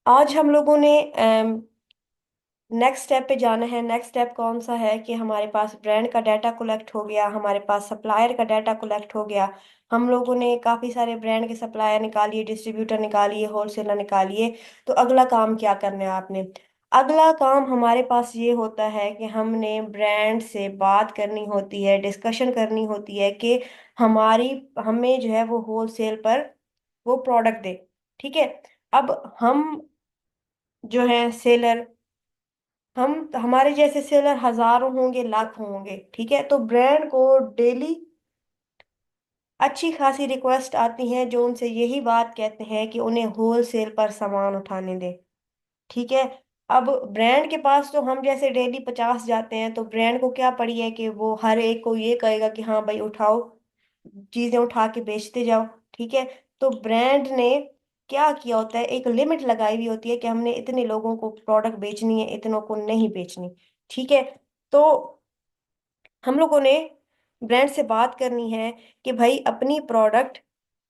आज हम लोगों ने नेक्स्ट स्टेप पे जाना है। नेक्स्ट स्टेप कौन सा है कि हमारे पास ब्रांड का डाटा कलेक्ट हो गया, हमारे पास सप्लायर का डाटा कलेक्ट हो गया। हम लोगों ने काफ़ी सारे ब्रांड के सप्लायर निकालिए, डिस्ट्रीब्यूटर निकालिए, होलसेलर निकालिए। तो अगला काम क्या करना है आपने? अगला काम हमारे पास ये होता है कि हमने ब्रांड से बात करनी होती है, डिस्कशन करनी होती है कि हमारी हमें जो है वो होलसेल पर वो प्रोडक्ट दे। ठीक है। अब हम जो है सेलर, हम हमारे जैसे सेलर हजारों होंगे, लाखों होंगे। ठीक है। तो ब्रांड को डेली अच्छी खासी रिक्वेस्ट आती हैं जो उनसे यही बात कहते हैं कि उन्हें होलसेल पर सामान उठाने दें। ठीक है। अब ब्रांड के पास तो हम जैसे डेली 50 जाते हैं, तो ब्रांड को क्या पड़ी है कि वो हर एक को ये कहेगा कि हाँ भाई उठाओ, चीजें उठा के बेचते जाओ। ठीक है। तो ब्रांड ने क्या किया होता है, एक लिमिट लगाई हुई होती है कि हमने इतने लोगों को प्रोडक्ट बेचनी है, इतनों को नहीं बेचनी। ठीक है। तो हम लोगों ने ब्रांड से बात करनी है कि भाई अपनी प्रोडक्ट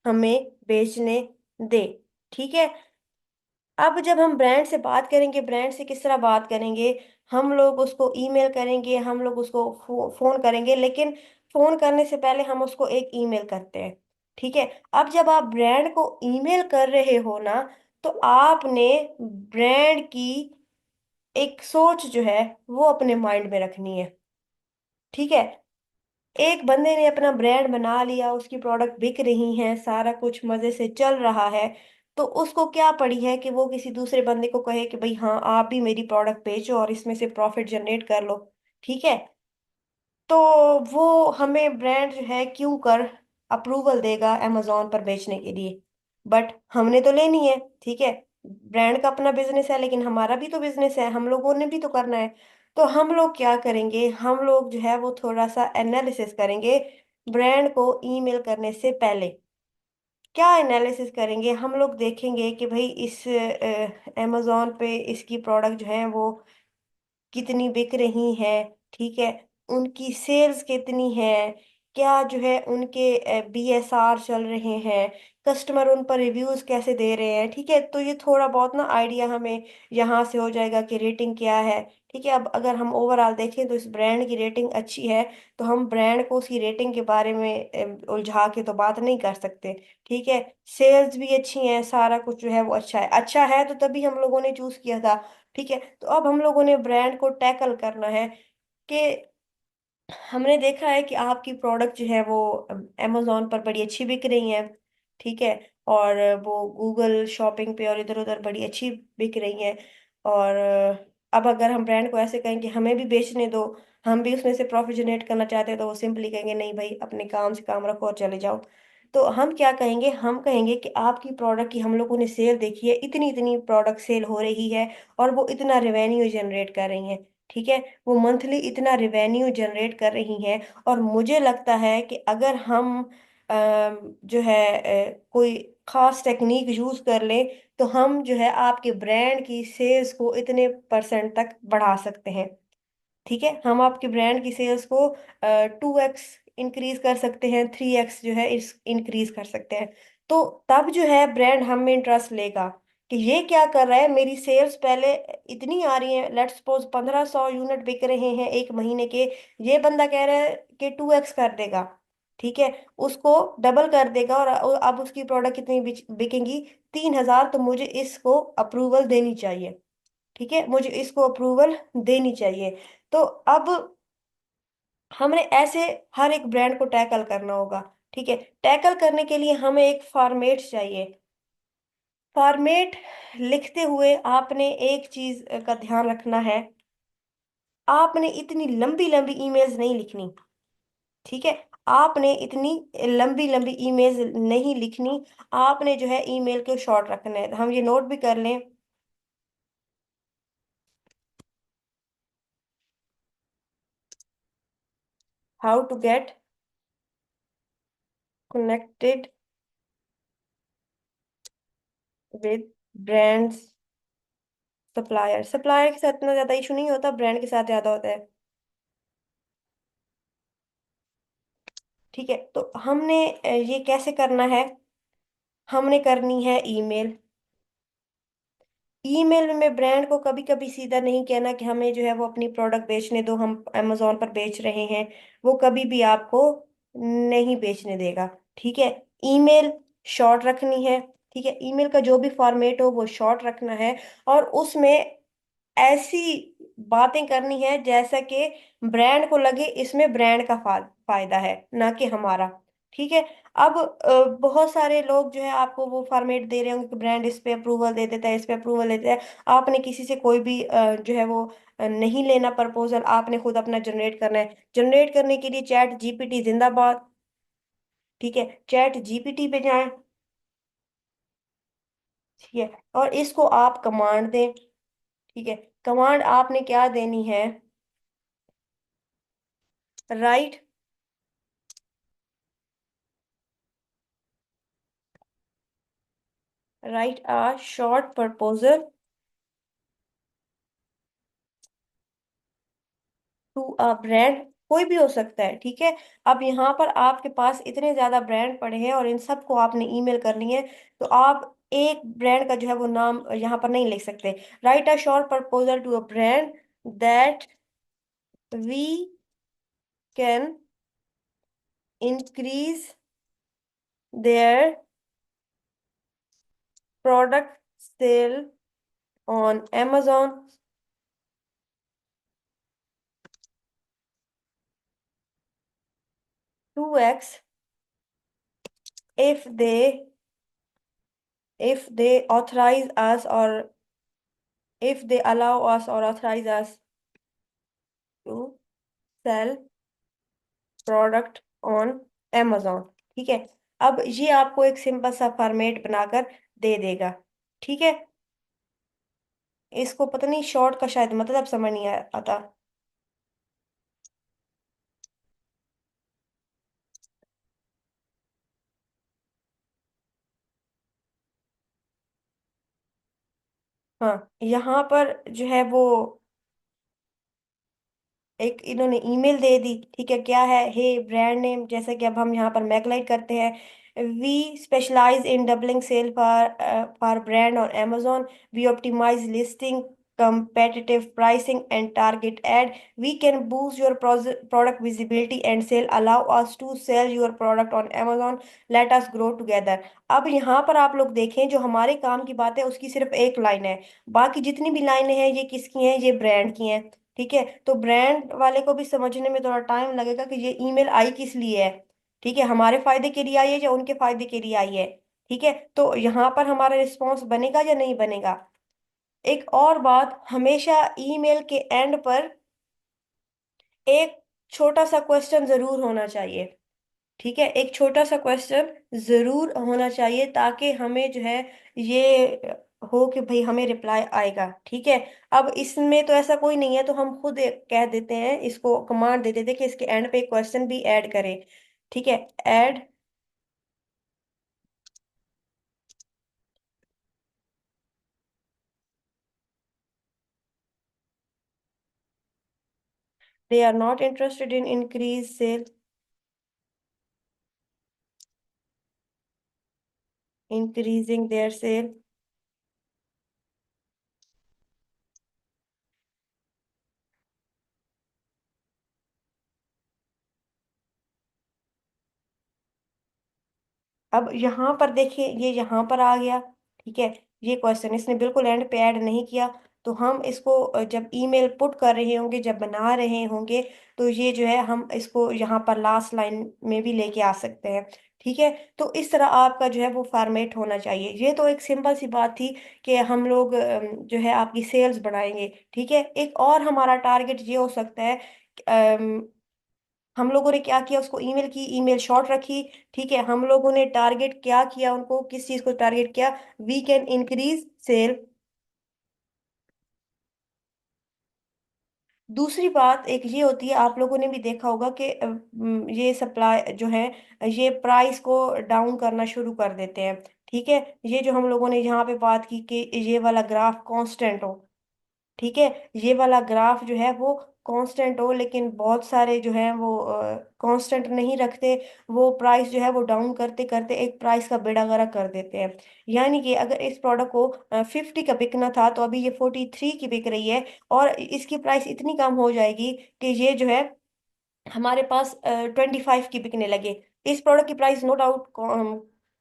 हमें बेचने दे। ठीक है। अब जब हम ब्रांड से बात करेंगे, ब्रांड से किस तरह बात करेंगे? हम लोग उसको ईमेल करेंगे, हम लोग उसको फोन करेंगे, लेकिन फोन करने से पहले हम उसको एक ईमेल करते हैं। ठीक है। अब जब आप ब्रांड को ईमेल कर रहे हो ना, तो आपने ब्रांड की एक सोच जो है वो अपने माइंड में रखनी है। ठीक है। एक बंदे ने अपना ब्रांड बना लिया, उसकी प्रोडक्ट बिक रही है, सारा कुछ मजे से चल रहा है। तो उसको क्या पड़ी है कि वो किसी दूसरे बंदे को कहे कि भाई हाँ आप भी मेरी प्रोडक्ट बेचो और इसमें से प्रॉफिट जनरेट कर लो। ठीक है। तो वो हमें ब्रांड जो है क्यों कर अप्रूवल देगा अमेजोन पर बेचने के लिए? बट हमने तो लेनी है। ठीक है। ब्रांड का अपना बिजनेस है, लेकिन हमारा भी तो बिजनेस है, हम लोगों ने भी तो करना है। तो हम लोग क्या करेंगे, हम लोग जो है वो थोड़ा सा एनालिसिस करेंगे ब्रांड को ईमेल करने से पहले। क्या एनालिसिस करेंगे? हम लोग देखेंगे कि भाई इस अमेजोन पे इसकी प्रोडक्ट जो है वो कितनी बिक रही है। ठीक है। उनकी सेल्स कितनी है, क्या जो है उनके बीएसआर चल रहे हैं, कस्टमर उन पर रिव्यूज कैसे दे रहे हैं। ठीक है। तो ये थोड़ा बहुत ना आइडिया हमें यहाँ से हो जाएगा कि रेटिंग क्या है। ठीक है। अब अगर हम ओवरऑल देखें तो इस ब्रांड की रेटिंग अच्छी है, तो हम ब्रांड को उसकी रेटिंग के बारे में उलझा के तो बात नहीं कर सकते। ठीक है। सेल्स भी अच्छी हैं, सारा कुछ जो है वो अच्छा है, अच्छा है तो तभी हम लोगों ने चूज किया था। ठीक है। तो अब हम लोगों ने ब्रांड को टैकल करना है कि हमने देखा है कि आपकी प्रोडक्ट जो है वो अमेजोन पर बड़ी अच्छी बिक रही है। ठीक है। और वो गूगल शॉपिंग पे और इधर उधर बड़ी अच्छी बिक रही है। और अब अगर हम ब्रांड को ऐसे कहें कि हमें भी बेचने दो, हम भी उसमें से प्रॉफिट जनरेट करना चाहते हैं, तो वो सिंपली कहेंगे नहीं भाई अपने काम से काम रखो और चले जाओ। तो हम क्या कहेंगे, हम कहेंगे कि आपकी प्रोडक्ट की हम लोगों ने सेल देखी है, इतनी इतनी प्रोडक्ट सेल हो रही है और वो इतना रेवेन्यू जनरेट कर रही है। ठीक है। वो मंथली इतना रिवेन्यू जनरेट कर रही हैं। और मुझे लगता है कि अगर हम जो है कोई खास टेक्निक यूज कर लें, तो हम जो है आपके ब्रांड की सेल्स को इतने परसेंट तक बढ़ा सकते हैं। ठीक है। हम आपके ब्रांड की सेल्स को 2x इंक्रीज कर सकते हैं, 3x जो है इस इंक्रीज कर सकते हैं। तो तब जो है ब्रांड हम में इंटरेस्ट लेगा कि ये क्या कर रहा है, मेरी सेल्स पहले इतनी आ रही है, लेट्स सपोज 1500 यूनिट बिक रहे हैं एक महीने के, ये बंदा कह रहा है कि 2x कर देगा। ठीक है। उसको डबल कर देगा और अब उसकी प्रोडक्ट कितनी बिकेंगी? 3000। तो मुझे इसको अप्रूवल देनी चाहिए। ठीक है। मुझे इसको अप्रूवल देनी चाहिए। तो अब हमने ऐसे हर एक ब्रांड को टैकल करना होगा। ठीक है। टैकल करने के लिए हमें एक फॉर्मेट चाहिए। फॉर्मेट लिखते हुए आपने एक चीज का ध्यान रखना है, आपने इतनी लंबी लंबी ईमेल्स नहीं लिखनी। ठीक है। आपने इतनी लंबी लंबी ईमेल्स नहीं लिखनी। आपने जो है ईमेल को शॉर्ट रखना है। हम ये नोट भी कर लें। How to get connected with brands supplier. Supplier के साथ इतना ज्यादा इशू नहीं होता, ब्रांड के साथ ज्यादा होता है। ठीक है। तो हमने ये कैसे करना है? हमने करनी है ईमेल। ईमेल में ब्रांड को कभी कभी सीधा नहीं कहना कि हमें जो है वो अपनी प्रोडक्ट बेचने दो, हम अमेजोन पर बेच रहे हैं। वो कभी भी आपको नहीं बेचने देगा। ठीक है। ईमेल शॉर्ट रखनी है। ठीक है, ईमेल का जो भी फॉर्मेट हो वो शॉर्ट रखना है। और उसमें ऐसी बातें करनी है जैसा कि ब्रांड को लगे इसमें ब्रांड का फायदा है, ना कि हमारा। ठीक है। अब बहुत सारे लोग जो है आपको वो फॉर्मेट दे रहे होंगे कि ब्रांड इस पे अप्रूवल दे देता है, इस पे अप्रूवल देता है। आपने किसी से कोई भी जो है वो नहीं लेना प्रपोजल, आपने खुद अपना जनरेट करना है। जनरेट करने के लिए चैट जीपीटी जिंदाबाद। ठीक है, चैट जीपीटी पे जाएं। ठीक है, और इसको आप कमांड दें। ठीक है, कमांड आपने क्या देनी है? Right, right a short proposal to a brand. कोई भी हो सकता है। ठीक है। अब यहाँ पर आपके पास इतने ज्यादा ब्रांड पड़े हैं और इन सबको आपने ईमेल करनी है, तो आप एक ब्रांड का जो है वो नाम यहाँ पर नहीं लिख सकते। Write a short proposal to a brand that we can increase their product sale on Amazon 2x if they authorize us, or if they allow us or authorize us to sell product on Amazon। ठीक है। अब ये आपको एक simple सा format बनाकर दे देगा। ठीक है। इसको पता नहीं शॉर्ट का शायद मतलब समझ नहीं आता। हाँ, यहाँ पर जो है वो एक इन्होंने ईमेल दे दी। ठीक है, क्या है? हे ब्रांड नेम, जैसे कि अब हम यहाँ पर मैगलाइट करते हैं। We specialize in doubling sale for brand on Amazon। We optimize listing, competitive pricing and target ad. We can boost your product visibility and sale. Allow us to sell your product on Amazon. Let us grow together। अब यहाँ पर आप लोग देखें, जो हमारे काम की बात है उसकी सिर्फ एक लाइन है। बाकी जितनी भी लाइनें हैं ये किसकी हैं? ये ब्रांड की हैं। ठीक है, तो ब्रांड वाले को भी समझने में थोड़ा टाइम लगेगा कि ये ईमेल आई किस लिए है। ठीक है, हमारे फायदे के लिए आई है या उनके फायदे के लिए आई है। ठीक है, तो यहाँ पर हमारा रिस्पॉन्स बनेगा या नहीं बनेगा? एक और बात, हमेशा ईमेल के एंड पर एक छोटा सा क्वेश्चन जरूर होना चाहिए। ठीक है, एक छोटा सा क्वेश्चन जरूर होना चाहिए ताकि हमें जो है ये हो कि भाई हमें रिप्लाई आएगा। ठीक है। अब इसमें तो ऐसा कोई नहीं है, तो हम खुद कह देते हैं, इसको कमांड दे देते हैं कि इसके एंड पे क्वेश्चन भी ऐड करें। ठीक है, and they are not interested in increase sale, increasing their sale. अब यहाँ पर देखिए, ये यहाँ पर आ गया। ठीक है, ये क्वेश्चन इसने बिल्कुल एंड पे ऐड नहीं किया। तो हम इसको जब ईमेल पुट कर रहे होंगे, जब बना रहे होंगे, तो ये जो है हम इसको यहाँ पर लास्ट लाइन में भी लेके आ सकते हैं। ठीक है, तो इस तरह आपका जो है वो फॉर्मेट होना चाहिए। ये तो एक सिंपल सी बात थी कि हम लोग जो है आपकी सेल्स बढ़ाएंगे। ठीक है, एक और हमारा टारगेट ये हो सकता है। हम लोगों ने क्या किया, उसको ईमेल की, ईमेल शॉर्ट रखी। ठीक है, हम लोगों ने टारगेट क्या किया, उनको किस चीज को टारगेट किया? We can increase sale. दूसरी बात एक ये होती है, आप लोगों ने भी देखा होगा कि ये सप्लाई जो है ये प्राइस को डाउन करना शुरू कर देते हैं। ठीक है, ये जो हम लोगों ने यहाँ पे बात की कि ये वाला ग्राफ कांस्टेंट हो। ठीक है। ये वाला ग्राफ जो है वो कांस्टेंट हो, लेकिन बहुत सारे जो है वो कांस्टेंट नहीं रखते। वो प्राइस जो है वो डाउन करते करते एक प्राइस का बेड़ा गर्क कर देते हैं। यानी कि अगर इस प्रोडक्ट को 50 का बिकना था, तो अभी ये 43 की बिक रही है, और इसकी प्राइस इतनी कम हो जाएगी कि ये जो है हमारे पास 25 की बिकने लगे। इस प्रोडक्ट की प्राइस नो डाउट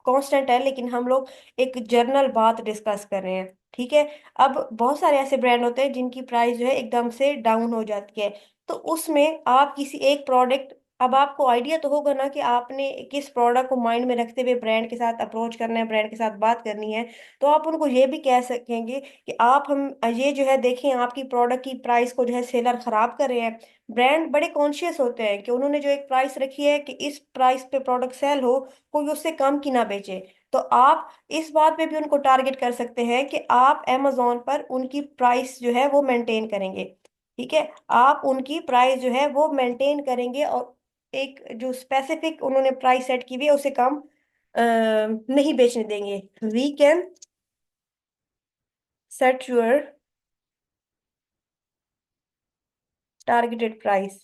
कांस्टेंट है, लेकिन हम लोग एक जर्नल बात डिस्कस कर रहे हैं। ठीक है। अब बहुत सारे ऐसे ब्रांड होते हैं जिनकी प्राइस जो है एकदम से डाउन हो जाती है। तो उसमें आप किसी एक प्रोडक्ट, अब आपको आइडिया तो होगा ना कि आपने किस प्रोडक्ट को माइंड में रखते हुए ब्रांड के साथ अप्रोच करना है, ब्रांड के साथ बात करनी है। तो आप उनको ये भी कह सकेंगे कि आप हम ये जो है देखें, आपकी प्रोडक्ट की प्राइस को जो है सेलर खराब कर रहे हैं। ब्रांड बड़े कॉन्शियस होते हैं कि उन्होंने जो एक प्राइस रखी है कि इस प्राइस पे प्रोडक्ट सेल हो, कोई उससे कम की ना बेचे। तो आप इस बात पे भी उनको टारगेट कर सकते हैं कि आप amazon पर उनकी प्राइस जो है वो मेंटेन करेंगे। ठीक है। आप उनकी प्राइस जो है वो मेंटेन करेंगे, और एक जो स्पेसिफिक उन्होंने प्राइस सेट की हुई है उससे कम नहीं बेचने देंगे। We can set your targeted price.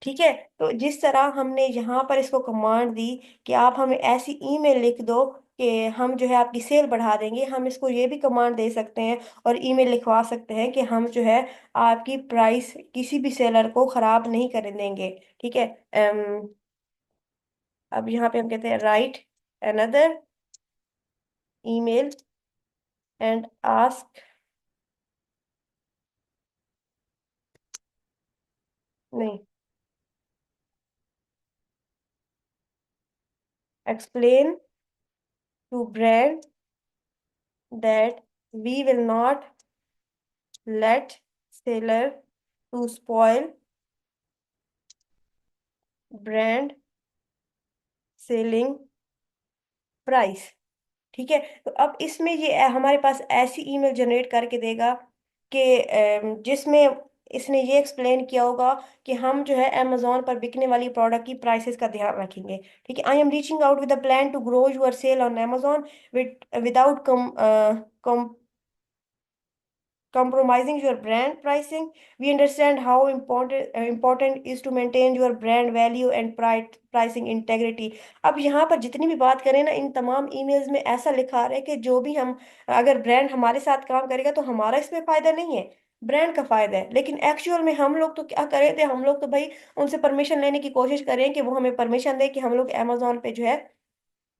ठीक है। तो जिस तरह हमने यहाँ पर इसको कमांड दी कि आप हमें ऐसी ईमेल लिख दो कि हम जो है आपकी सेल बढ़ा देंगे, हम इसको ये भी कमांड दे सकते हैं और ईमेल लिखवा सकते हैं कि हम जो है आपकी प्राइस किसी भी सेलर को खराब नहीं करने देंगे। ठीक है। अब यहाँ पे हम कहते हैं write another email and ask, नहीं, explain to brand that we will not let seller to spoil brand selling price। ठीक है। तो अब इसमें ये हमारे पास ऐसी ईमेल जनरेट करके देगा कि जिसमें इसने ये एक्सप्लेन किया होगा कि हम जो है अमेजोन पर बिकने वाली प्रोडक्ट की प्राइसेस का ध्यान रखेंगे। ठीक है। I am reaching out with a plan to grow your sale on Amazon without compromising your brand pricing. We understand how important is to maintain your brand value and pricing integrity। अब यहाँ पर जितनी भी बात करें ना, इन तमाम emails में ऐसा लिखा रहा है कि जो भी हम, अगर ब्रांड हमारे साथ काम करेगा तो हमारा इसमें फायदा नहीं है, ब्रांड का फायदा है। लेकिन एक्चुअल में हम लोग तो क्या कर रहे थे, हम लोग तो भाई उनसे परमिशन लेने की कोशिश कर रहे हैं कि वो हमें परमिशन दे कि हम लोग अमेजोन पे जो है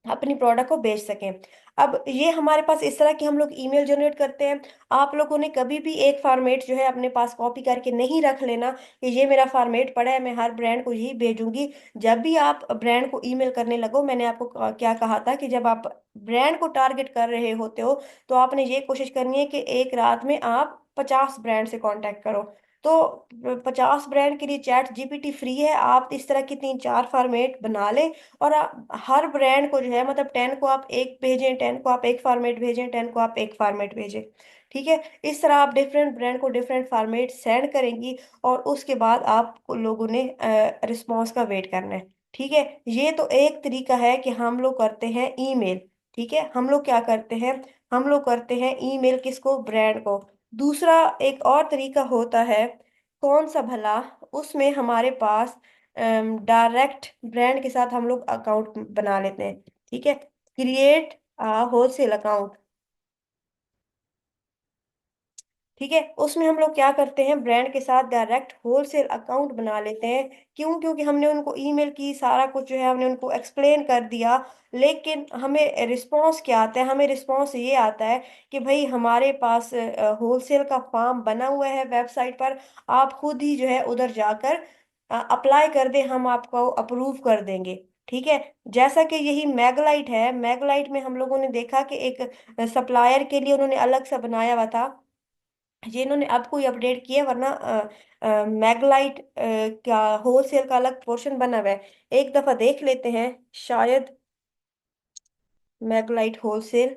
अपनी प्रोडक्ट को बेच सकें। अब ये हमारे पास इस तरह की हम लोग ईमेल जनरेट करते हैं। आप लोगों ने कभी भी एक फॉर्मेट जो है अपने पास कॉपी करके नहीं रख लेना कि ये मेरा फॉर्मेट पड़ा है, मैं हर ब्रांड को यही भेजूंगी। जब भी आप ब्रांड को ईमेल करने लगो, मैंने आपको क्या कहा था कि जब आप ब्रांड को टारगेट कर रहे होते हो, तो आपने ये कोशिश करनी है कि एक रात में आप 50 ब्रांड से कांटेक्ट करो। तो 50 ब्रांड के लिए चैट जीपीटी फ्री है। आप इस तरह की 3 4 फॉर्मेट बना लें, और हर ब्रांड को जो है, मतलब 10 को आप एक भेजें, 10 को आप एक फॉर्मेट भेजें, 10 को आप एक फॉर्मेट भेजें। ठीक है। इस तरह आप डिफरेंट ब्रांड को डिफरेंट फॉर्मेट सेंड करेंगी, और उसके बाद आप लोगों ने रिस्पॉन्स का वेट करना है। ठीक है। ये तो एक तरीका है कि हम लोग करते हैं ईमेल। ठीक है। हम लोग क्या करते हैं, हम लोग करते हैं ईमेल किसको, ब्रांड को। दूसरा एक और तरीका होता है, कौन सा भला, उसमें हमारे पास डायरेक्ट ब्रांड के साथ हम लोग अकाउंट बना लेते हैं। ठीक है। Create wholesale account. ठीक है। उसमें हम लोग क्या करते हैं, ब्रांड के साथ डायरेक्ट होलसेल अकाउंट बना लेते हैं। क्यों? क्योंकि हमने उनको ईमेल की सारा कुछ जो है हमने उनको एक्सप्लेन कर दिया। लेकिन हमें रिस्पांस क्या आता है, हमें रिस्पांस ये आता है कि भाई हमारे पास होलसेल का फॉर्म बना हुआ है वेबसाइट पर, आप खुद ही जो है उधर जाकर अप्लाई कर दें, हम आपको अप्रूव कर देंगे। ठीक है। जैसा कि यही मैगलाइट है, मैगलाइट में हम लोगों ने देखा कि एक सप्लायर के लिए उन्होंने अलग सा बनाया हुआ था। ये इन्होंने अब कोई अपडेट किया है, वरना मैगलाइट का होलसेल का अलग पोर्शन बना हुआ है। एक दफा देख लेते हैं, शायद मैगलाइट होलसेल,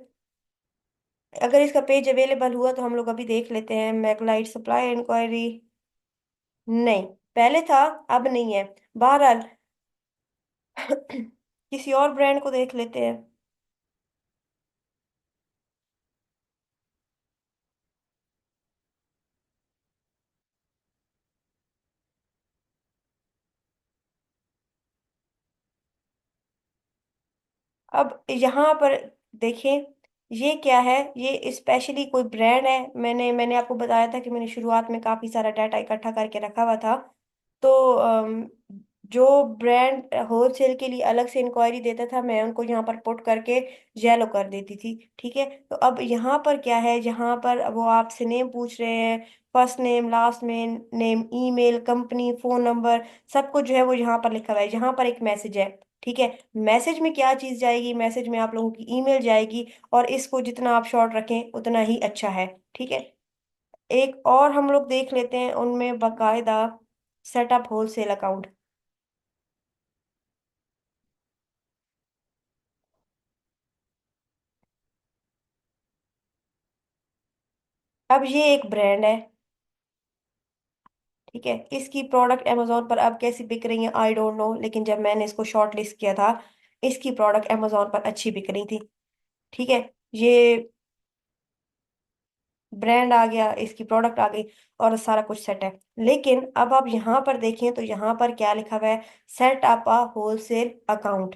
अगर इसका पेज अवेलेबल हुआ तो हम लोग अभी देख लेते हैं। मैगलाइट सप्लाई इंक्वायरी, नहीं, पहले था, अब नहीं है। बहरहाल किसी और ब्रांड को देख लेते हैं। अब यहाँ पर देखें, ये क्या है, ये स्पेशली कोई ब्रांड है। मैंने आपको बताया था कि मैंने शुरुआत में काफी सारा डाटा इकट्ठा करके रखा हुआ था। तो जो ब्रांड होलसेल के लिए अलग से इंक्वायरी देता था, मैं उनको यहाँ पर पुट करके जेलो कर देती थी। ठीक है, तो अब यहाँ पर क्या है, यहाँ पर वो आपसे नेम पूछ रहे हैं, first name, last name, email, company, phone number, सब कुछ जो है वो यहाँ पर लिखा हुआ है। यहाँ पर एक मैसेज है। ठीक है, मैसेज में क्या चीज जाएगी, मैसेज में आप लोगों की ईमेल जाएगी, और इसको जितना आप शॉर्ट रखें उतना ही अच्छा है। ठीक है, एक और हम लोग देख लेते हैं उनमें बकायदा, सेटअप होलसेल अकाउंट। अब ये एक ब्रांड है। ठीक है, इसकी प्रोडक्ट अमेजोन पर अब कैसी बिक रही है आई डोंट नो, लेकिन जब मैंने इसको शॉर्ट लिस्ट किया था, इसकी प्रोडक्ट अमेजोन पर अच्छी बिक रही थी। ठीक है, ये ब्रांड आ गया, इसकी प्रोडक्ट आ गई, और सारा कुछ सेट है। लेकिन अब आप यहाँ पर देखें तो यहाँ पर क्या लिखा हुआ है, सेट अप अ होलसेल अकाउंट।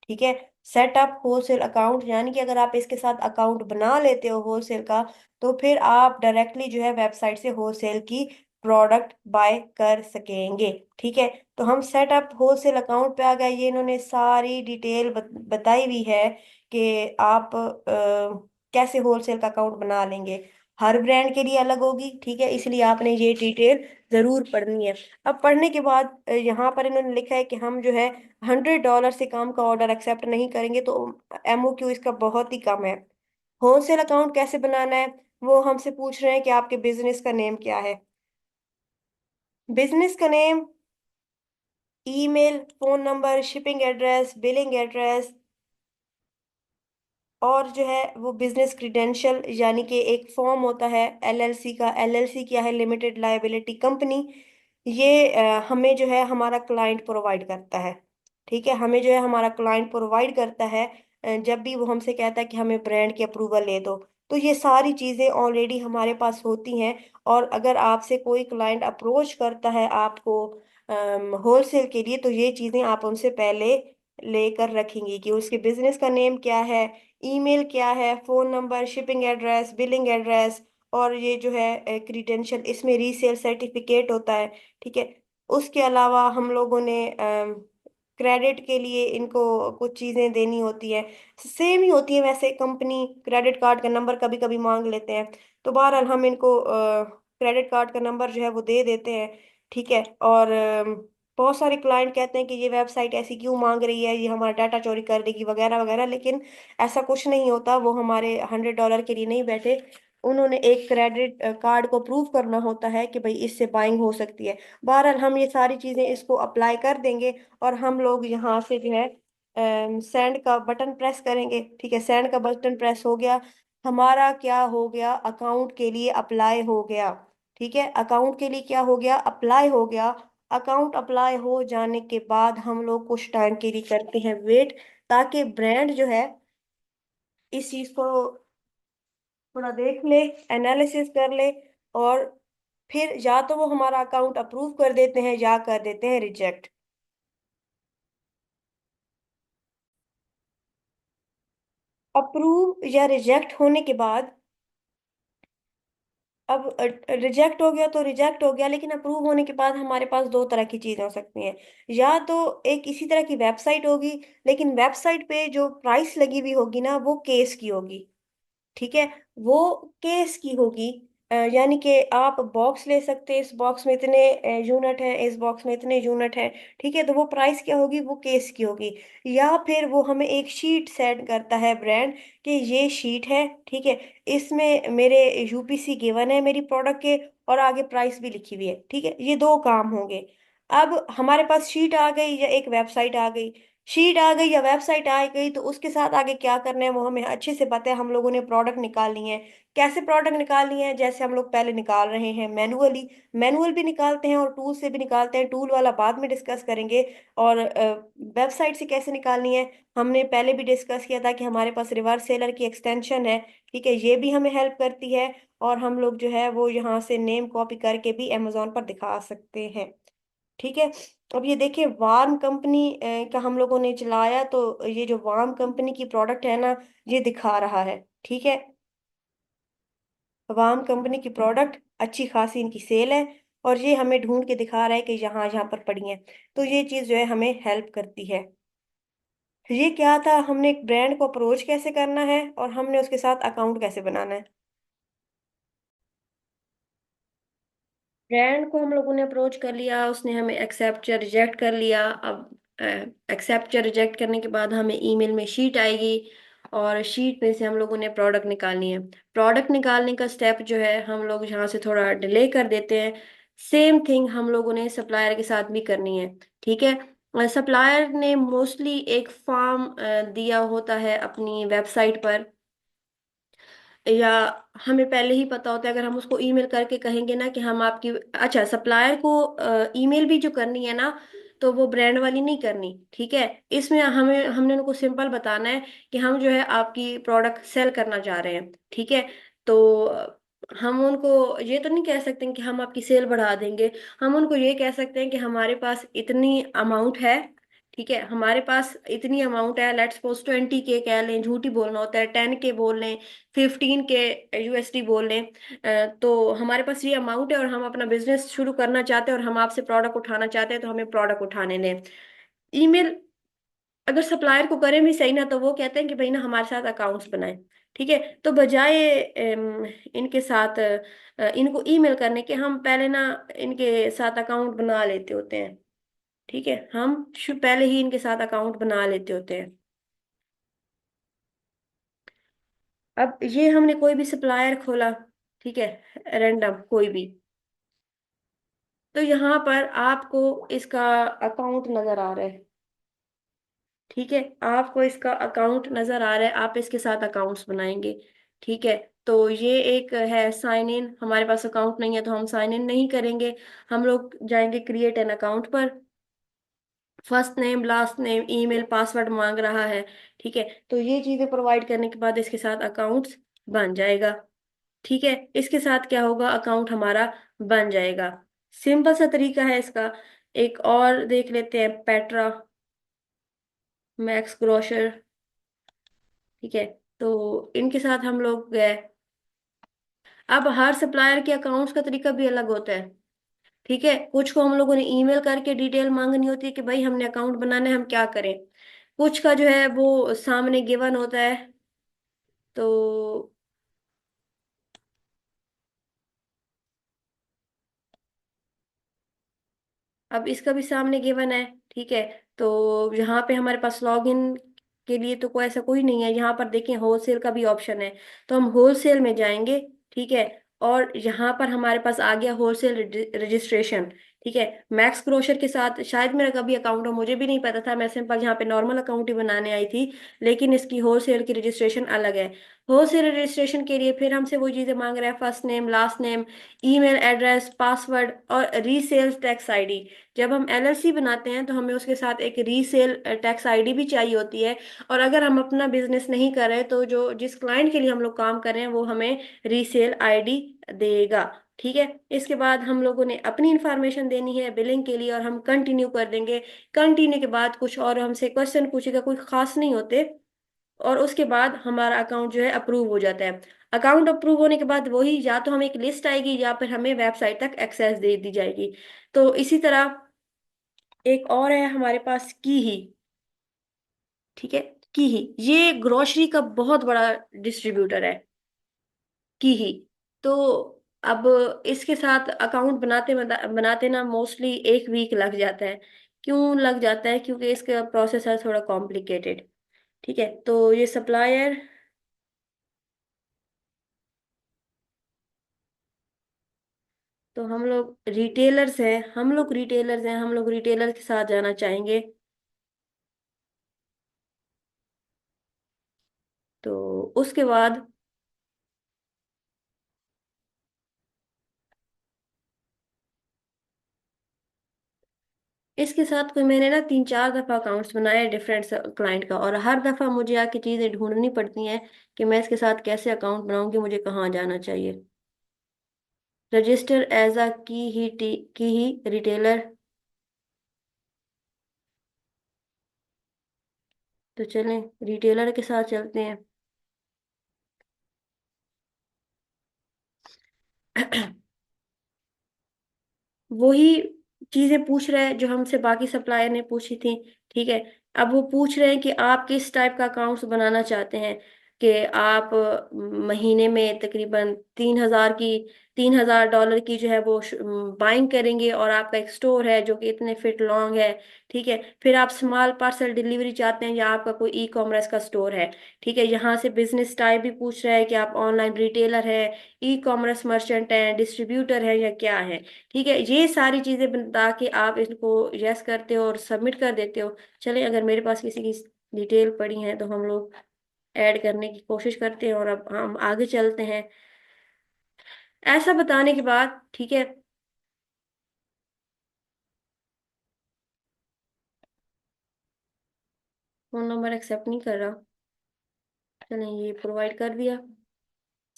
ठीक है, सेटअप होलसेल अकाउंट, यानी कि अगर आप इसके साथ अकाउंट बना लेते हो होलसेल का, तो फिर आप डायरेक्टली जो है वेबसाइट से होलसेल की प्रोडक्ट बाय कर सकेंगे। ठीक है, तो हम सेटअप होलसेल अकाउंट पे आ गए। ये इन्होंने सारी डिटेल बताई हुई है कि आप कैसे होलसेल का अकाउंट बना लेंगे। हर ब्रांड के लिए अलग होगी। ठीक है, इसलिए आपने ये डिटेल जरूर पढ़नी है। अब पढ़ने के बाद यहाँ पर इन्होंने लिखा है कि हम जो है $100 से कम का ऑर्डर एक्सेप्ट नहीं करेंगे, तो MOQ इसका बहुत ही कम है। होलसेल अकाउंट कैसे बनाना है, वो हमसे पूछ रहे हैं कि आपके बिजनेस का नेम क्या है। बिजनेस का name, email, phone number, shipping address, billing address, और जो है वो बिजनेस क्रीडेंशियल, यानी कि एक फॉर्म होता है LLC का। LLC क्या है, लिमिटेड लायबिलिटी कंपनी। ये हमें जो है हमारा क्लाइंट प्रोवाइड करता है। ठीक है, हमें जो है हमारा क्लाइंट प्रोवाइड करता है जब भी वो हमसे कहता है कि हमें ब्रांड की अप्रूवल ले दो। तो ये सारी चीज़ें ऑलरेडी हमारे पास होती हैं। और अगर आपसे कोई क्लाइंट अप्रोच करता है आपको होलसेल के लिए, तो ये चीज़ें आप उनसे पहले लेकर रखेंगी कि उसके बिजनेस का नेम क्या है, ईमेल क्या है, phone number, shipping address, billing address, और ये जो है क्रीडेंशियल, इसमें रीसेल सर्टिफिकेट होता है। ठीक है, उसके अलावा हम लोगों ने क्रेडिट के लिए इनको कुछ चीज़ें देनी होती है, सेम ही होती है वैसे। कंपनी क्रेडिट कार्ड का नंबर कभी कभी मांग लेते हैं, तो बहरहाल हम इनको क्रेडिट कार्ड का नंबर जो है वो दे देते हैं। ठीक है, और बहुत सारे क्लाइंट कहते हैं कि ये वेबसाइट ऐसी क्यों मांग रही है, ये हमारा डाटा चोरी कर देगी वगैरह वगैरह, लेकिन ऐसा कुछ नहीं होता। वो हमारे $100 के लिए नहीं बैठे, उन्होंने एक क्रेडिट कार्ड को प्रूव करना होता है कि भाई इससे बाइंग हो सकती है। बहरहाल हम ये सारी चीज़ें इसको अप्लाई कर देंगे, और हम लोग यहाँ से जो है सेंड का बटन प्रेस करेंगे। ठीक है, सेंड का बटन प्रेस हो गया, हमारा क्या हो गया, अकाउंट के लिए अप्लाई हो गया। ठीक है, अकाउंट के लिए क्या हो गया, अप्लाई हो गया। अकाउंट अप्लाई हो जाने के बाद हम लोग कुछ टाइम के लिए करते हैं वेट, ताकि ब्रांड जो है इस चीज को थोड़ा देख ले, एनालिसिस कर ले, और फिर या तो वो हमारा अकाउंट अप्रूव कर देते हैं या कर देते हैं रिजेक्ट। अप्रूव या रिजेक्ट होने के बाद, अब रिजेक्ट हो गया तो रिजेक्ट हो गया, लेकिन अप्रूव होने के बाद हमारे पास दो तरह की चीजें हो सकती हैं। या तो एक इसी तरह की वेबसाइट होगी, लेकिन वेबसाइट पे जो प्राइस लगी हुई होगी ना, वो केस की होगी। ठीक है, वो केस की होगी। यानी कि आप बॉक्स ले सकते हैं, इस बॉक्स में इतने यूनिट हैं, इस बॉक्स में इतने यूनिट हैं। ठीक है, तो वो प्राइस क्या होगी, वो केस की होगी। या फिर वो हमें एक शीट सेंड करता है ब्रांड, कि ये शीट है। ठीक है, इसमें मेरे UPC गिवन है मेरी प्रोडक्ट के, और आगे प्राइस भी लिखी हुई है। ठीक है, ये दो काम होंगे। अब हमारे पास शीट आ गई या एक वेबसाइट आ गई, शीट आ गई या वेबसाइट आ गई, तो उसके साथ आगे क्या करना है वो हमें अच्छे से पता है। हम लोगों ने प्रोडक्ट निकालनी है। कैसे प्रोडक्ट निकालनी है, जैसे हम लोग पहले निकाल रहे हैं मैनुअली, मैनुअल भी निकालते हैं और टूल से भी निकालते हैं, टूल वाला बाद में डिस्कस करेंगे। और वेबसाइट से कैसे निकालनी है, हमने पहले भी डिस्कस किया था कि हमारे पास रिवर्स सेलर की एक्सटेंशन है। ठीक है, ये भी हमें हेल्प करती है, और हम लोग जो है वो यहाँ से नेम कॉपी करके भी अमेजोन पर दिखा सकते हैं। ठीक है। अब ये देखिए, वार्म कंपनी का हम लोगों ने चलाया तो ये जो वार्म कंपनी की प्रोडक्ट है ना, ये दिखा रहा है। ठीक है, वार्म कंपनी की प्रोडक्ट अच्छी खासी इनकी सेल है, और ये हमें ढूंढ के दिखा रहा है कि यहाँ यहाँ पर पड़ी है। तो ये चीज़ जो है हमें हेल्प करती है। ये क्या था, हमने एक ब्रांड को अप्रोच कैसे करना है और हमने उसके साथ अकाउंट कैसे बनाना है। ब्रांड को हम लोगों ने अप्रोच कर लिया, उसने हमें एक्सेप्ट या रिजेक्ट कर लिया। अब एक्सेप्ट या रिजेक्ट करने के बाद हमें ईमेल में शीट आएगी, और शीट में से हम लोगों ने प्रोडक्ट निकालनी है। प्रोडक्ट निकालने का स्टेप जो है हम लोग यहाँ से थोड़ा डिले कर देते हैं। सेम थिंग हम लोगों ने सप्लायर के साथ भी करनी है। ठीक है, सप्लायर ने मोस्टली एक फॉर्म दिया होता है अपनी वेबसाइट पर, या हमें पहले ही पता होता है। अगर हम उसको ईमेल करके कहेंगे ना कि हम आपकी, अच्छा, सप्लायर को ईमेल भी जो करनी है ना, तो वो ब्रांड वाली नहीं करनी। ठीक है, इसमें हमने उनको सिंपल बताना है कि हम जो है आपकी प्रोडक्ट सेल करना चाह रहे हैं। ठीक है, तो हम उनको ये तो नहीं कह सकते हैं कि हम आपकी सेल बढ़ा देंगे। हम उनको ये कह सकते हैं कि हमारे पास इतनी अमाउंट है। ठीक है, हमारे पास इतनी अमाउंट है, लेट्स सपोज 20K कह लें, झूठी बोलना होता है, 10K बोल लें, 15K USD बोल लें। तो हमारे पास ये अमाउंट है और हम अपना बिजनेस शुरू करना चाहते हैं और हम आपसे प्रोडक्ट उठाना चाहते हैं, तो हमें प्रोडक्ट उठाने दें। ईमेल अगर सप्लायर को करें भी सही ना, तो वो कहते हैं कि भाई ना हमारे साथ अकाउंट्स बनाए। ठीक है, तो बजाय इनके साथ इनको ईमेल करने के, हम पहले ना इनके साथ अकाउंट बना लेते होते हैं। ठीक है, हम पहले ही इनके साथ अकाउंट बना लेते होते हैं। अब ये हमने कोई भी सप्लायर खोला, ठीक है, रैंडम कोई भी, तो यहाँ पर आपको इसका अकाउंट नजर आ रहा है। ठीक है, आपको इसका अकाउंट नजर आ रहा है, आप इसके साथ अकाउंट्स बनाएंगे। ठीक है, तो ये एक है साइन इन। हमारे पास अकाउंट नहीं है तो हम साइन इन नहीं करेंगे। हम लोग जाएंगे क्रिएट एन अकाउंट पर। First name, last name, email, password मांग रहा है। ठीक है, तो ये चीजें प्रोवाइड करने के बाद इसके साथ अकाउंट्स बन जाएगा। ठीक है, इसके साथ क्या होगा, अकाउंट हमारा बन जाएगा। सिंपल सा तरीका है इसका। एक और देख लेते हैं, पेट्रा, मैक्स ग्रोसर। ठीक है, तो इनके साथ हम लोग गए। अब हर सप्लायर के अकाउंट्स का तरीका भी अलग होता है। ठीक है, कुछ को हम लोगों ने ईमेल करके डिटेल मांगनी होती है कि भाई हमने अकाउंट बनाना है, हम क्या करें। कुछ का जो है वो सामने गिवन होता है। तो अब इसका भी सामने गिवन है। ठीक है, तो यहाँ पे हमारे पास लॉगिन के लिए तो कोई ऐसा कोई नहीं है। यहाँ पर देखें, होलसेल का भी ऑप्शन है, तो हम होलसेल में जाएंगे। ठीक है, और यहाँ पर हमारे पास आ गया होलसेल रजिस्ट्रेशन। ठीक है, मैक्स ग्रोसर के साथ शायद मेरा कभी अकाउंट हो, मुझे भी नहीं पता था, मैं सिंपल यहाँ पे नॉर्मल अकाउंट ही बनाने आई थी। लेकिन इसकी होलसेल की रजिस्ट्रेशन अलग है। होलसेल रजिस्ट्रेशन के लिए फिर हमसे वही चीजें मांग रहा है, first name, last name, email address, password और रीसेल टैक्स आईडी। जब हम LLC बनाते हैं तो हमें उसके साथ एक रीसेल टैक्स आईडी भी चाहिए होती है। और अगर हम अपना बिजनेस नहीं कर रहे तो जो जिस क्लाइंट के लिए हम लोग काम कर रहे हैं वो हमें रीसेल आईडी देगा। ठीक है, इसके बाद हम लोगों ने अपनी इंफॉर्मेशन देनी है बिलिंग के लिए, और हम कंटिन्यू कर देंगे। कंटिन्यू के बाद कुछ और हमसे क्वेश्चन पूछेगा, कोई खास नहीं होते। और उसके बाद हमारा अकाउंट जो है अप्रूव हो जाता है। अकाउंट अप्रूव होने के बाद वही, या तो हमें एक लिस्ट आएगी या फिर हमें वेबसाइट तक एक्सेस दे दी जाएगी। तो इसी तरह एक और है हमारे पास, की ही। ठीक है, की ही ये ग्रोसरी का बहुत बड़ा डिस्ट्रीब्यूटर है, की ही। तो अब इसके साथ अकाउंट बनाते बनाते ना मोस्टली 1 वीक लग जाता है। क्यों लग जाता है, क्योंकि इसका प्रोसेस है थोड़ा कॉम्प्लिकेटेड। ठीक है, तो ये सप्लायर, तो हम लोग रिटेलर के साथ जाना चाहेंगे। तो उसके बाद इसके साथ कोई मैंने ना 3-4 दफा अकाउंट्स बनाए डिफरेंट क्लाइंट का, और हर दफा मुझे आके चीजें ढूंढनी पड़ती हैं कि मैं इसके साथ कैसे अकाउंट बनाऊंगी, मुझे कहाँ जाना चाहिए। रजिस्टर एज अ की ही रिटेलर। तो चलें रिटेलर के साथ चलते हैं। वही चीजें पूछ रहे हैं जो हमसे बाकी सप्लायर ने पूछी थी। ठीक है। अब वो पूछ रहे हैं कि आप किस टाइप का अकाउंट्स बनाना चाहते हैं, कि आप महीने में तकरीबन 3,000 डॉलर की जो है वो बाइंग करेंगे, और आपका एक स्टोर है जो कि इतने फीट लॉन्ग है। ठीक है। फिर आप स्मॉल पार्सल डिलीवरी चाहते हैं, या आपका कोई ई कॉमर्स का स्टोर है। ठीक है। यहाँ से बिजनेस टाइप भी पूछ रहा है कि आप ऑनलाइन रिटेलर है, ई कॉमर्स मर्चेंट है, डिस्ट्रीब्यूटर है, या क्या है। ठीक है। ये सारी चीजें बता के आप इनको यस करते हो और सबमिट कर देते हो। चलिए, अगर मेरे पास किसी की डिटेल पड़ी है तो हम लोग ऐड करने की कोशिश करते हैं, और अब हम आगे चलते हैं। ऐसा बताने के बाद, ठीक है। फोन नंबर एक्सेप्ट नहीं कर रहा। चलें, ये प्रोवाइड कर दिया,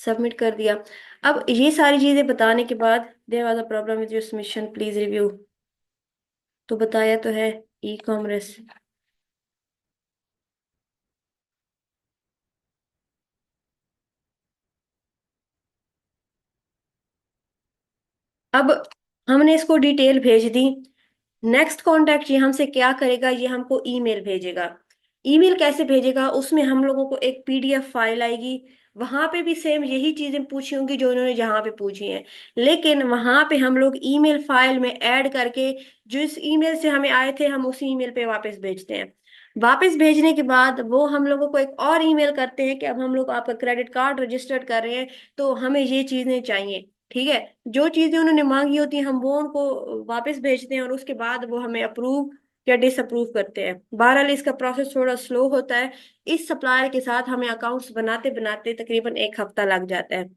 सबमिट कर दिया। अब ये सारी चीजें बताने के बाद, there was a problem with your submission, please review. तो बताया तो है, ई कॉमर्स। अब हमने इसको डिटेल भेज दी। नेक्स्ट कांटेक्ट ये हमसे क्या करेगा, ये हमको ईमेल भेजेगा। ईमेल कैसे भेजेगा, उसमें हम लोगों को एक पीडीएफ फाइल आएगी। वहां पे भी सेम यही चीजें पूछी होंगी जो इन्होंने जहां पे पूछी हैं, लेकिन वहां पे हम लोग ईमेल फाइल में ऐड करके जिस ईमेल से हमें आए थे हम उसी ईमेल पे वापस भेजते हैं। वापस भेजने के बाद वो हम लोगों को एक और ईमेल करते हैं कि अब हम लोग आपका क्रेडिट कार्ड रजिस्टर्ड कर रहे हैं, तो हमें ये चीजें चाहिए। ठीक है। जो चीजें उन्होंने मांगी होती हैं हम वो उनको वापस भेजते हैं, और उसके बाद वो हमें अप्रूव या डिसअप्रूव करते हैं। बहरहाल इसका प्रोसेस थोड़ा स्लो होता है। इस सप्लायर के साथ हमें अकाउंट्स बनाते बनाते तकरीबन 1 हफ्ता लग जाता है।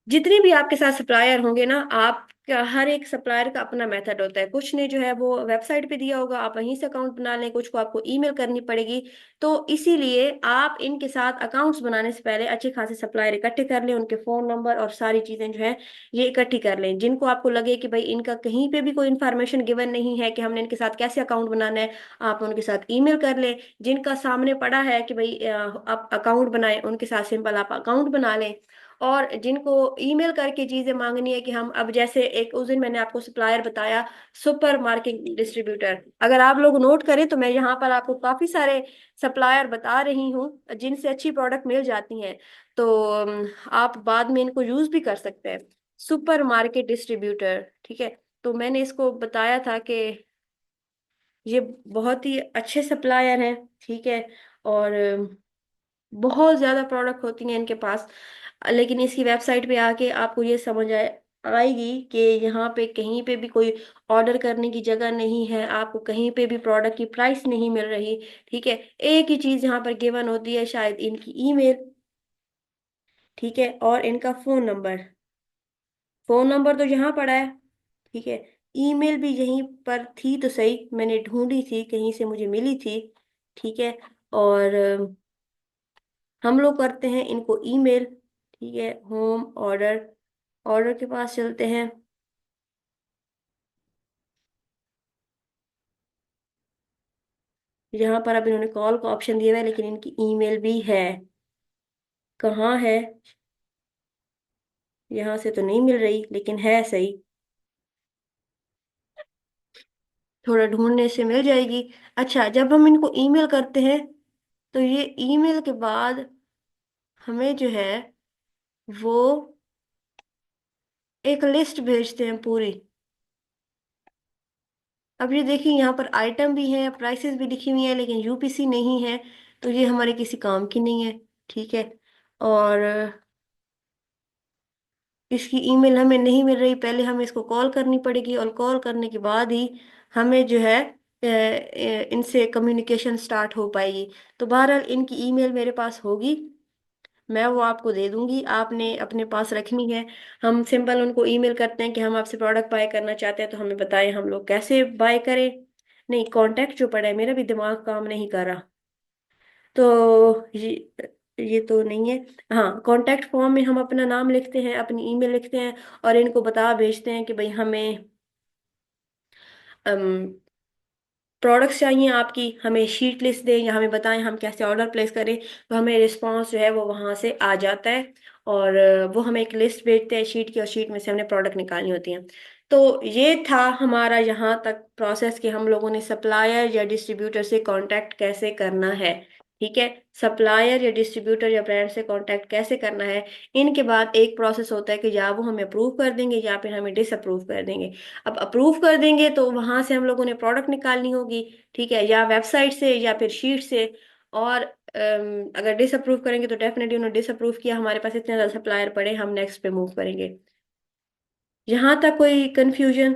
जितने भी आपके साथ सप्लायर होंगे ना, आप हर एक सप्लायर का अपना मेथड होता है। कुछ ने जो है वो वेबसाइट पे दिया होगा, आप वहीं से अकाउंट बना लें, कुछ को आपको ईमेल करनी पड़ेगी। तो इसीलिए आप इनके साथ अकाउंट्स बनाने से पहले अच्छे खासे सप्लायर इकट्ठे कर लें, उनके फोन नंबर और सारी चीजें जो है ये इकट्ठी कर लें। जिनको आपको लगे कि भाई इनका कहीं पे भी कोई इन्फॉर्मेशन गिवन नहीं है कि हमने इनके साथ कैसे अकाउंट बनाना है, आप उनके साथ ईमेल कर लें। जिनका सामने पड़ा है कि भाई आप अकाउंट बनाएं, उनके साथ सिंपल आप अकाउंट बना लें। और जिनको ईमेल करके चीजें मांगनी है, कि हम अब जैसे एक उस दिन मैंने आपको सप्लायर बताया, सुपर मार्केट डिस्ट्रीब्यूटर, अगर आप लोग नोट करें तो मैं यहाँ पर आपको काफी सारे सप्लायर बता रही हूँ जिनसे अच्छी प्रोडक्ट मिल जाती हैं। तो आप बाद में इनको यूज भी कर सकते हैं। सुपर मार्केट डिस्ट्रीब्यूटर, ठीक है। तो मैंने इसको बताया था कि ये बहुत ही अच्छे सप्लायर हैं। ठीक है। और बहुत ज्यादा प्रोडक्ट होती हैं इनके पास। लेकिन इसकी वेबसाइट पे आके आपको ये समझ आएगी कि यहाँ पे कहीं पे भी कोई ऑर्डर करने की जगह नहीं है, आपको कहीं पे भी प्रोडक्ट की प्राइस नहीं मिल रही। ठीक है। एक ही चीज यहाँ पर गिवन होती है, शायद इनकी ईमेल। ठीक है। और इनका फोन नंबर। फोन नंबर तो यहाँ पड़ा है। ठीक है। ईमेल भी यहीं पर थी तो सही, मैंने ढूंढी थी, कहीं से मुझे मिली थी। ठीक है। और हम लोग करते हैं इनको ईमेल। ठीक है। होम ऑर्डर, ऑर्डर के पास चलते हैं। यहाँ पर अब इन्होंने कॉल का ऑप्शन दिया हुआ है, लेकिन इनकी ईमेल भी है। कहाँ है, यहाँ से तो नहीं मिल रही, लेकिन है सही। थोड़ा ढूंढने से मिल जाएगी। अच्छा, जब हम इनको ईमेल करते हैं तो ये ईमेल के बाद हमें जो है वो एक लिस्ट भेजते हैं पूरी। अब ये देखिए, यहाँ पर आइटम भी है, प्राइसेस भी लिखी हुई है, लेकिन यूपीसी नहीं है। तो ये हमारे किसी काम की नहीं है। ठीक है। और इसकी ईमेल हमें नहीं मिल रही, पहले हमें इसको कॉल करनी पड़ेगी, और कॉल करने के बाद ही हमें जो है इनसे कम्युनिकेशन स्टार्ट हो पाएगी। तो बहरहाल इनकी ईमेल मेरे पास होगी, मैं वो आपको दे दूंगी, आपने अपने पास रखनी है। हम सिंपल उनको ईमेल करते हैं कि हम आपसे प्रोडक्ट बाय करना चाहते हैं, तो हमें बताएं हम लोग कैसे बाय करें। नहीं, कांटेक्ट जो पड़ा है, मेरा भी दिमाग काम नहीं कर रहा। तो ये तो नहीं है। हाँ, कांटेक्ट फॉर्म में हम अपना नाम लिखते हैं, अपनी ईमेल लिखते हैं, और इनको बता भेजते हैं कि भाई हमें प्रोडक्ट्स चाहिए आपकी, हमें शीट लिस्ट दें या हमें बताएं हम कैसे ऑर्डर प्लेस करें, तो हमें रिस्पांस जो है वो वहाँ से आ जाता है। और वो हमें एक लिस्ट भेजते हैं शीट की, और शीट में से हमने प्रोडक्ट निकालनी होती हैं। तो ये था हमारा यहाँ तक प्रोसेस कि हम लोगों ने सप्लायर या डिस्ट्रीब्यूटर से कांटेक्ट कैसे करना है। ठीक है, सप्लायर या डिस्ट्रीब्यूटर या ब्रांड से कांटेक्ट कैसे करना है। इनके बाद एक प्रोसेस होता है कि या वो हमें अप्रूव कर देंगे या फिर हमें डिसअप्रूव कर देंगे। अब अप्रूव कर देंगे तो वहां से हम लोगों ने प्रोडक्ट निकालनी होगी, ठीक है, या वेबसाइट से या फिर शीट से। और अगर डिसअप्रूव करेंगे तो डेफिनेटली उन्होंने डिसअप्रूव किया, हमारे पास इतने ज़्यादा सप्लायर पड़े, हम नेक्स्ट पे मूव करेंगे। यहाँ तक कोई कंफ्यूजन?